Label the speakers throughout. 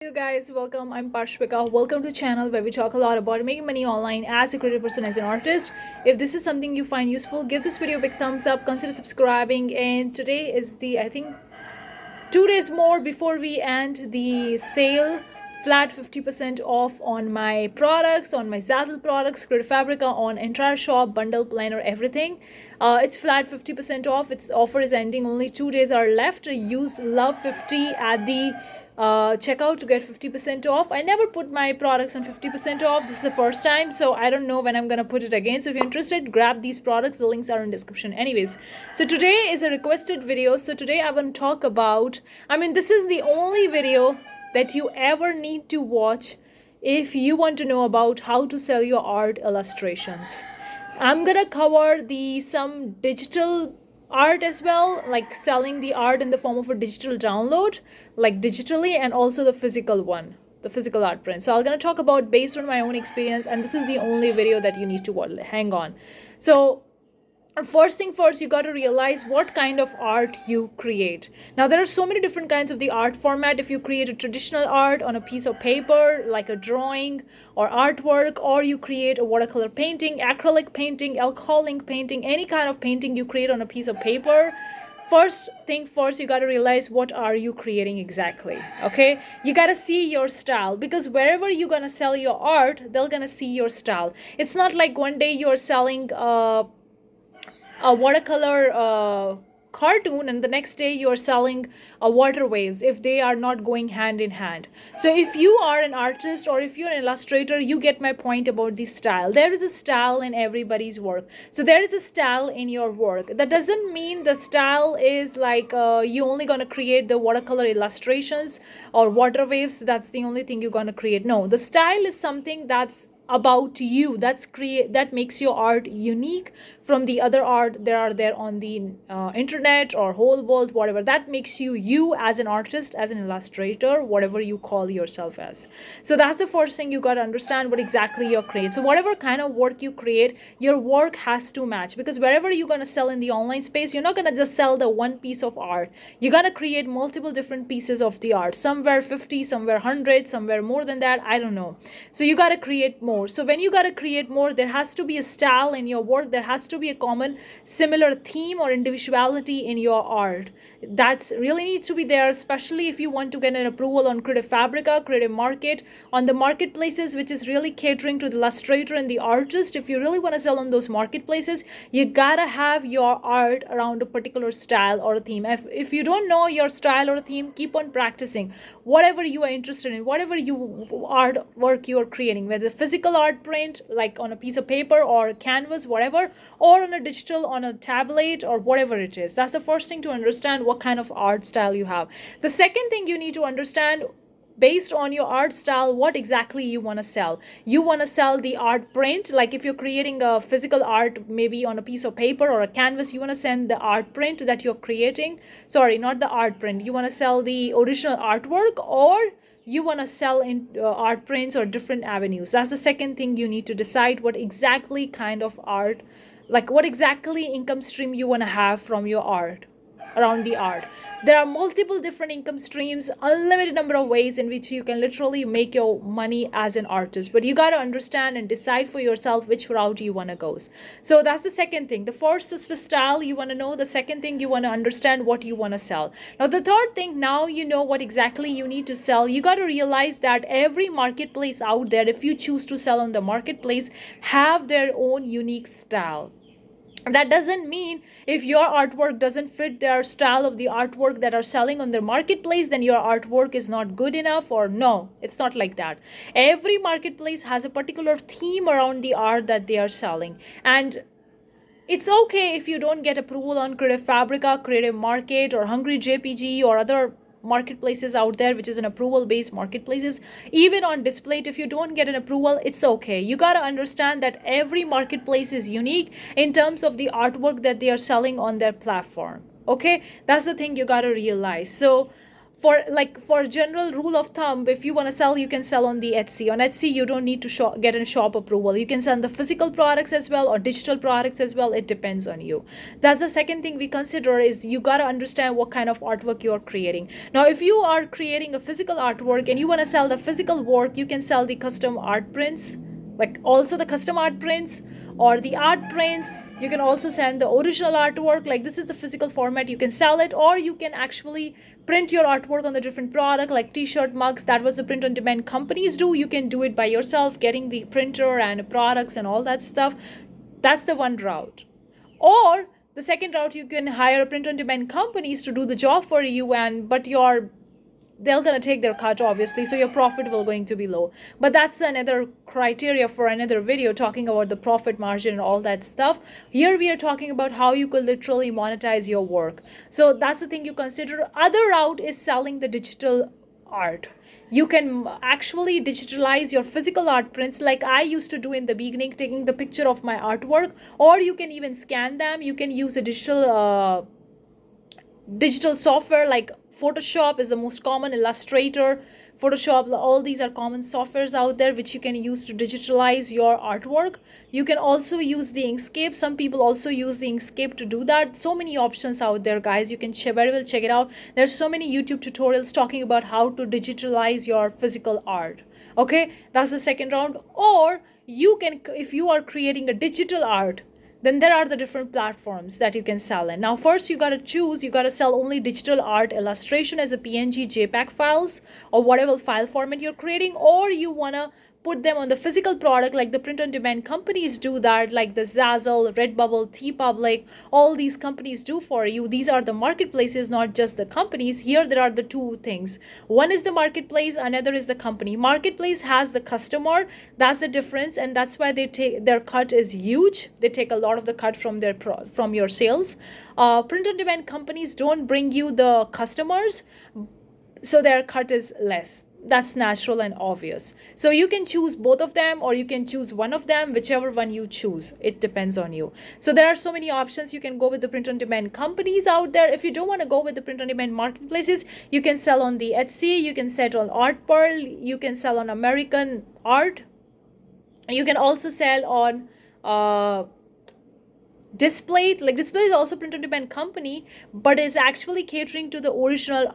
Speaker 1: You guys, welcome. I'm Parshvika. Welcome to channel where we talk a lot about making money online as a creative person, as an artist. If this is something you find useful, give this video a big thumbs up, consider subscribing. And today is the, I think, 2 days more before we end the sale, flat 50% off on my products, on my Zazzle products, Creative Fabrica, on entire shop, bundle, planner, everything. It's flat 50% off. Its offer is ending. Only 2 days are left. Use love 50 at the checkout to get 50% off. I never put my products on 50% off. This is the first time, so I don't know when I'm gonna put it again. So if you're interested, grab these products. The links are in description anyways. So today is a requested video. So today I want to talk about, this is the only video that you ever need to watch if you want to know about how to sell your art illustrations. I'm gonna cover some digital art as well, like selling the art in the form of a digital download, like digitally, and also the physical one, the physical art print. So I'm going to talk about based on my own experience, and this is the only video that you need to watch. Hang on. So first thing first, you got to realize what kind of art you create. Now there are so many different kinds of the art format. If you create a traditional art on a piece of paper like a drawing or artwork, or you create a watercolor painting, acrylic painting, alcohol ink painting, any kind of painting you create on a piece of paper, first thing first, you got to realize what are you creating exactly. Okay, you got to see your style, because wherever you're gonna sell your art, they're gonna see your style. It's not like one day you're selling a watercolor cartoon and the next day you're selling water waves, if they are not going hand in hand. So if you are an artist or if you're an illustrator, you get my point about the style. There is a style in everybody's work. So there is a style in your work. That doesn't mean the style is like you only gonna create the watercolor illustrations or water waves. That's the only thing you're gonna create. No, the style is something that's about you, that makes your art unique from the other art there are there on the internet or whole world, whatever. That makes you as an artist, as an illustrator, whatever you call yourself as. So that's the first thing you got to understand, what exactly you create. So whatever kind of work you create, your work has to match, because wherever you're going to sell in the online space, you're not going to just sell the one piece of art. You're going to create multiple different pieces of the art, somewhere 50, somewhere 100, somewhere more than that, I don't know. So you got to create more. So when you got to create more, there has to be a style in your work. There has to be a common similar theme or individuality in your art. That's really needs to be there, especially if you want to get an approval on Creative Fabrica, Creative Market, on the marketplaces, which is really catering to the illustrator and the artist. If you really want to sell on those marketplaces, you gotta have your art around a particular style or a theme. If you don't know your style or a theme, keep on practicing whatever you are interested in, whatever artwork you are creating, whether physical art print like on a piece of paper or canvas, whatever, or on a digital, on a tablet, or whatever it is. That's the first thing to understand, what kind of art style you have. The second thing you need to understand, based on your art style, what exactly you want to sell. You want to sell the art print, like if you're creating a physical art maybe on a piece of paper or a canvas, you want to send the art print that you're creating, sorry, not the art print, you want to sell the original artwork, or you want to sell in art prints or different avenues. That's the second thing you need to decide, what exactly kind of art, like what exactly income stream you want to have from your art, around the art. There are multiple different income streams, unlimited number of ways in which you can literally make your money as an artist, but you got to understand and decide for yourself which route you want to go. So that's the second thing. The first is the style you want to know. The second thing, you want to understand what you want to sell. Now the third thing, now you know what exactly you need to sell, you got to realize that every marketplace out there, if you choose to sell on the marketplace, have their own unique style. That doesn't mean if your artwork doesn't fit their style of the artwork that are selling on their marketplace, then your artwork is not good enough, or no, it's not like that. Every marketplace has a particular theme around the art that they are selling, and it's okay if you don't get approval on Creative Fabrica, Creative Market, or Hungry JPG, or other marketplaces out there, which is an approval based marketplaces. Even on Display, if you don't get an approval, it's okay. You got to understand that every marketplace is unique in terms of the artwork that they are selling on their platform. Okay, that's the thing you got to realize. So for general rule of thumb, if you want to sell, you can sell on the Etsy. On Etsy, you don't need to get a shop approval. You can sell the physical products as well or digital products as well. It depends on you. That's the second thing we consider, is you got to understand what kind of artwork you're creating. Now, if you are creating a physical artwork and you want to sell the physical work, you can sell the custom art prints, like also the custom art prints or the art prints. You can also send the original artwork, like this is the physical format, you can sell it. Or you can actually print your artwork on the different product, like t-shirt, mugs. That was the print on demand companies do. You can do it by yourself, getting the printer and products and all that stuff. That's the one route. Or the second route, you can hire print on demand companies to do the job for you, but they're going to take their cut, obviously, so your profit will going to be low. But that's another criteria for another video, talking about the profit margin and all that stuff. Here we are talking about how you could literally monetize your work. So that's the thing you consider. Other route is selling the digital art. You can actually digitalize your physical art prints, like I used to do in the beginning, taking the picture of my artwork. Or you can even scan them. You can use a digital software like Photoshop is the most common, Illustrator, Photoshop, all these are common softwares out there which you can use to digitalize your artwork. You can also use the Inkscape. Some people also use the Inkscape to do that. So many options out there, guys. You can very well check it out. There's so many YouTube tutorials talking about how to digitalize your physical art. Okay, that's the second round. Or you can, if you are creating a digital art, then there are the different platforms that you can sell in. Now, first you got to choose, you got to sell only digital art illustration as a PNG, JPEG files, or whatever file format you're creating. Or you want to put them on the physical product, like the print on demand companies do that, like the Zazzle, Redbubble, Teepublic, all these companies do for you. These are the marketplaces, not just the companies. Here there are the two things. One is the marketplace, another is the company. Marketplace has the customer, that's the difference, and that's why they take their cut is huge. They take a lot of the cut from from your sales. Print on demand companies don't bring you the customers, so their cut is less. That's natural and obvious. So you can choose both of them, or you can choose one of them, whichever one you choose. It depends on you. So there are so many options. You can go with the print on demand companies out there. If you don't want to go with the print on demand marketplaces, you can sell on the Etsy, you can sell on Artpearl, you can sell on American Art. You can also sell on Display. Like Display is also print on demand company, but is actually catering to the original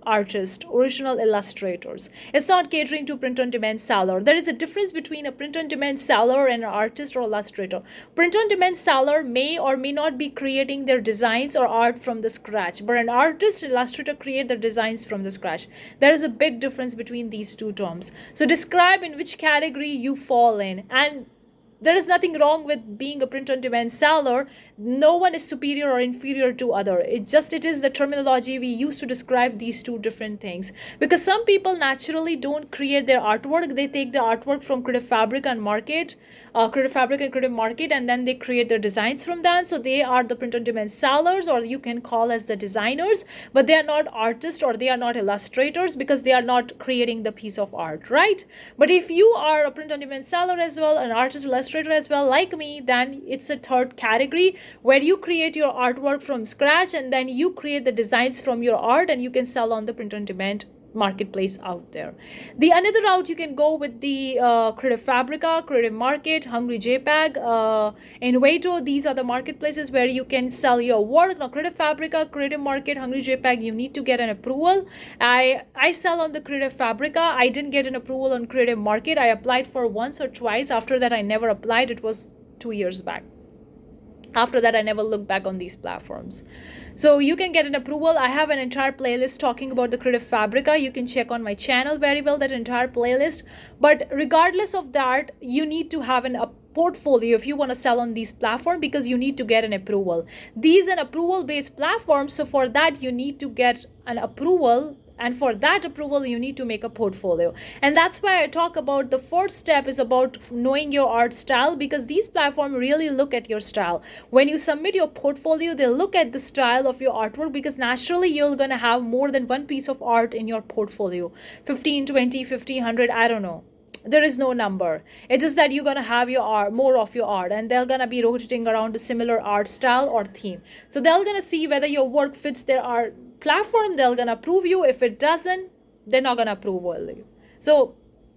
Speaker 1: artist, original illustrators. It's not catering to print on demand seller. There is a difference between a print on demand seller and an artist or illustrator. Print on demand seller may or may not be creating their designs or art from the scratch, but an artist, illustrator create their designs from the scratch. There is a big difference between these two terms. So describe in which category you fall in. And there is nothing wrong with being a print on demand seller. No one is superior or inferior to other. It is the terminology we use to describe these two different things. Because some people naturally don't create their artwork. They take the artwork from Creative Fabric and Market, Creative Fabric and Creative Market, and then they create their designs from that. So they are the print on demand sellers, or you can call as the designers, but they are not artists or they are not illustrators, because they are not creating the piece of art, right? But if you are a print on demand seller as well, an artist, illustrator as well, like me, then it's a third category where you create your artwork from scratch and then you create the designs from your art, and you can sell on the print on demand marketplace out there. The another route, you can go with the Creative Fabrica, Creative Market, Hungry JPEG, Envato. These are the marketplaces where you can sell your work. Now, Creative Fabrica, Creative Market, Hungry JPEG, you need to get an approval. I sell on the Creative Fabrica. I didn't get an approval on Creative Market. I applied for once or twice. After that, I never applied. It was 2 years back. After that, I never looked back on these platforms. So you can get an approval. I have an entire playlist talking about the Creative Fabrica. You can check on my channel very well, that entire playlist. But regardless of that, you need to have a portfolio if you want to sell on these platforms, because you need to get an approval. These are approval based platforms. So for that, you need to get an approval. And for that approval, you need to make a portfolio. And that's why I talk about the fourth step is about knowing your art style, because these platforms really look at your style. When you submit your portfolio, they look at the style of your artwork, because naturally you're going to have more than one piece of art in your portfolio. 15, 20, 50, 100, I don't know. There is no number. It's just that you're going to have your art, more of your art, and they're going to be rotating around a similar art style or theme. So they're going to see whether your work fits their art, platform, they're gonna approve you. If it doesn't, they're not gonna approve you. So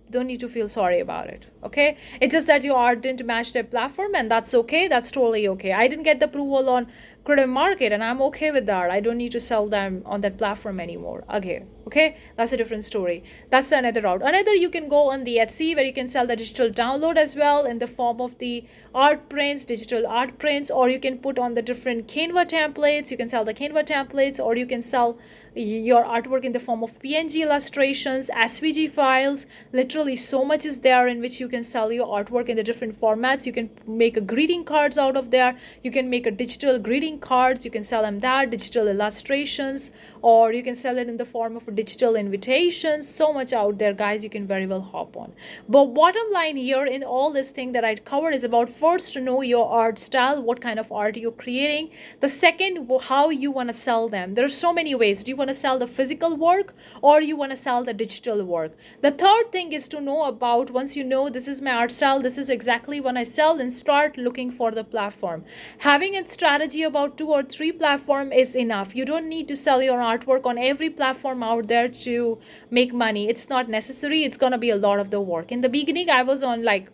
Speaker 1: don't need to feel sorry about it. Okay, it's just that your art didn't match their platform, and that's okay. That's totally okay. I didn't get the approval on Creative Market, and I'm okay with that. I don't need to sell them on that platform anymore. Okay, that's a different story. That's another route. Another, you can go on the Etsy, where you can sell the digital download as well in the form of the art prints, digital art prints, or you can put on the different Canva templates. You can sell the Canva templates, or you can sell your artwork in the form of PNG illustrations, SVG files. Literally so much is there in which you can sell your artwork in the different formats. You can make a greeting cards out of there. You can make a digital greeting cards. You can sell them that, digital illustrations, or you can sell it in the form of digital invitations. So much out there, guys, you can very well hop on. But bottom line here in all this thing that I covered is about, first, to know your art style, what kind of art you're creating. The second, how you want to sell them. There's so many ways. Do you want to sell the physical work, or you want to sell the digital work? The third thing is to know about, once you know this is my art style, this is exactly when I sell, then start looking for the platform. Having a strategy about 2 or 3 platforms is enough. You don't need to sell your artwork on every platform out there to make money. It's not necessary. It's gonna be a lot of the work. In the beginning, I was on like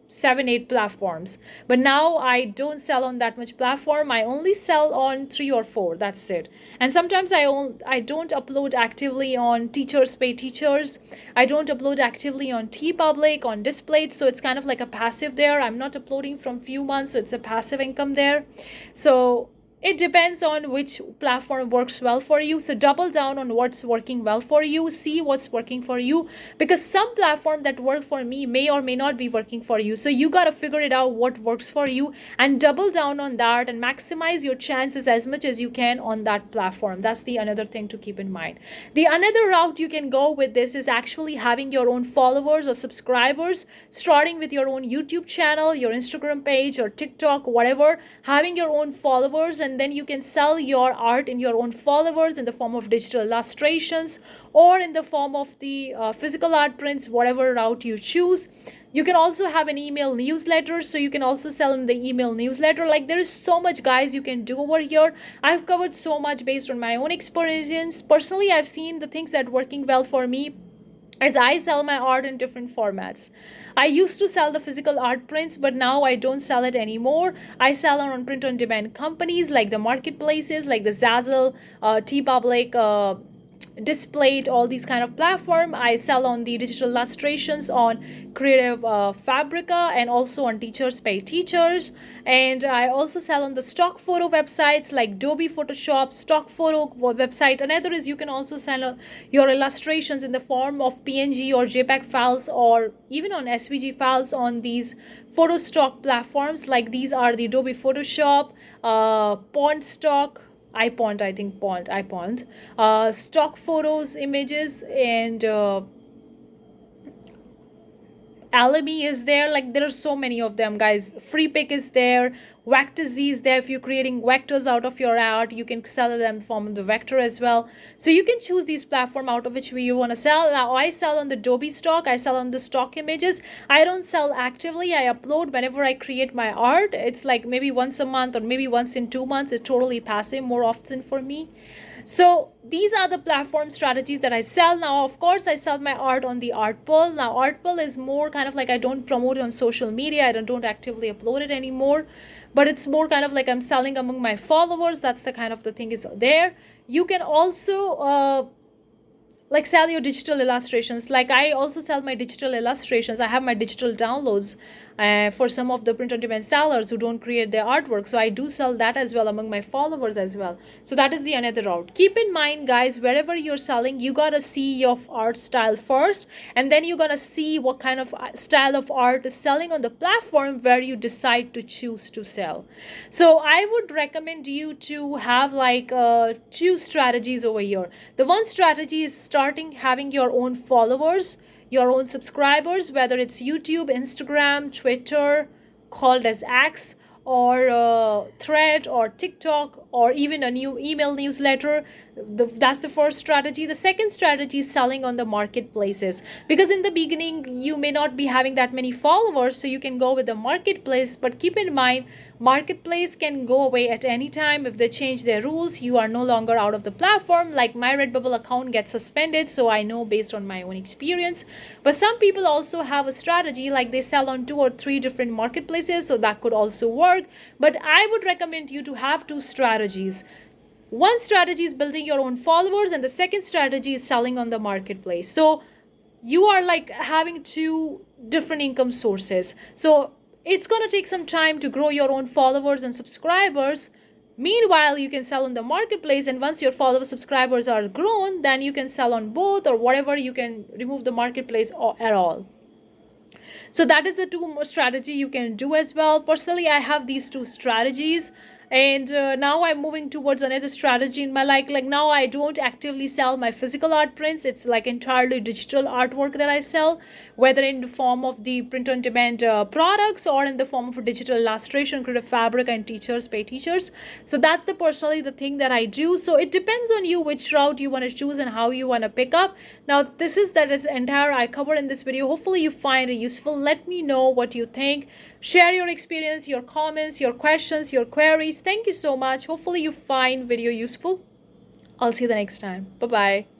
Speaker 1: 7-8 platforms, but now I don't sell on that much platform. I only sell on 3 or 4. That's it. And sometimes I don't upload actively on Teachers Pay Teachers. I don't upload actively on Teepublic, on Displayed, so it's kind of like a passive there. I'm not uploading from few months, so it's a passive income there. So it depends on which platform works well for you. So double down on what's working well for you. See what's working for you, because some platform that work for me may or may not be working for you. So you got to figure it out what works for you and double down on that and maximize your chances as much as you can on that platform. That's the another thing to keep in mind. The another route you can go with this is actually having your own followers or subscribers, starting with your own YouTube channel, your Instagram page or TikTok, whatever, having your own followers, and then you can sell your art in your own followers in the form of digital illustrations or in the form of the physical art prints, whatever route you choose. You can also have an email newsletter, so you can also sell in the email newsletter. Like, there is so much, guys, you can do over here. I've covered so much based on my own experience. Personally, I've seen the things that working well for me as I sell my art in different formats. I used to sell the physical art prints, but now I don't sell it anymore. I sell on print-on-demand companies like the marketplaces, like the Zazzle, Teepublic, Displayed, all these kind of platform. I sell on the digital illustrations on Creative Fabrica and also on Teachers Pay Teachers. And I also sell on the stock photo websites like Adobe Photoshop, stock photo website. Another is you can also sell your illustrations in the form of PNG or JPEG files or even on SVG files on these photo stock platforms. Like these are the Adobe Photoshop, Pond Stock, iPond, stock photos, images, and Alamy is there. Like, there are so many of them, guys. FreePic is there. Vector-Z is there. If you're creating vectors out of your art, you can sell them from the vector as well. So you can choose these platform out of which you want to sell. Now, I sell on the Adobe stock. I sell on the stock images. I don't sell actively. I upload whenever I create my art. It's like maybe once a month or maybe once in 2 months. It's totally passive more often for me. So these are the platform strategies that I sell. Now, of course, I sell my art on the Artpool. Now, Artpool is more kind of like I don't promote it on social media. I don't actively upload it anymore. But it's more kind of like I'm selling among my followers. That's the kind of the thing is there. You can also like sell your digital illustrations. Like, I also sell my digital illustrations. I have my digital downloads for some of the print-on-demand sellers who don't create their artwork. So I do sell that as well among my followers as well. So that is the another route. Keep in mind, guys, wherever you're selling, you gotta see your art style first, and then you're gonna see what kind of style of art is selling on the platform where you decide to choose to sell. So I would recommend you to have like 2 strategies over here. The one strategy is starting having your own followers, your own subscribers, whether it's YouTube, Instagram, Twitter, called as X, or Thread or TikTok, or even a new email newsletter. That's the first strategy. The second strategy is selling on the marketplaces, because in the beginning you may not be having that many followers, so you can go with the marketplace. But keep in mind, marketplace can go away at any time. If they change their rules, you are no longer out of the platform. Like my Redbubble account gets suspended, so I know based on my own experience. But some people also have a strategy, like they sell on 2 or 3 different marketplaces, so that could also work. But I would recommend you to have 2 strategies. One strategy is building your own followers, and the second strategy is selling on the marketplace. So you are like having 2 different income sources. So it's going to take some time to grow your own followers and subscribers. Meanwhile, you can sell on the marketplace, and once your followers, subscribers are grown, then you can sell on both, or whatever. You can remove the marketplace at all. So that is the 2 strategy you can do as well. Personally, I have these 2 strategies. And now I'm moving towards another strategy in my life. Like now I don't actively sell my physical art prints. It's like entirely digital artwork that I sell, whether in the form of the print on demand products, or in the form of a digital illustration, creative fabric, and teachers pay teachers. So that's personally the thing that I do. So it depends on you which route you want to choose and how you want to pick up. Now this is entire I covered in this video. Hopefully you find it useful. Let me know what you think. Share your experience, your comments, your questions, your queries. Thank you so much. Hopefully you find video useful. I'll see you the next time. Bye bye.